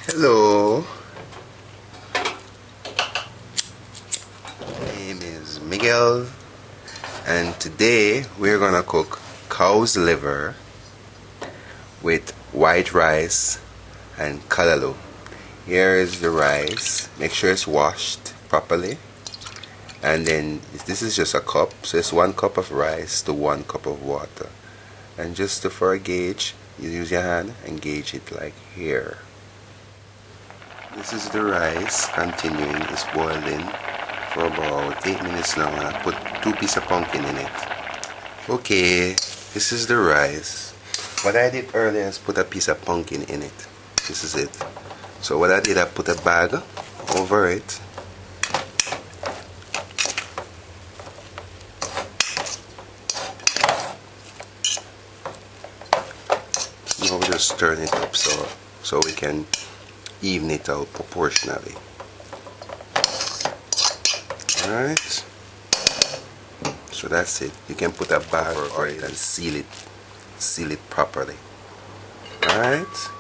Hello, my name is Miguel, and today we're gonna cook cow's liver with white rice and callaloo. Here is the rice. Make sure it's washed properly, and then this is just a cup, so it's 1 cup of rice to 1 cup of water. And just for a gauge, you use your hand and gauge it like here. This is the rice continuing, it's boiling for about 8 minutes now, and I put 2 pieces of pumpkin in it. Okay, this is the rice. What I did earlier is put a piece of pumpkin in it. This is it. So what I did, I put a bag over it. Now we just turn it up so we can even it out proportionally. Alright, so that's it. You can put a bag over it and seal it properly. Alright.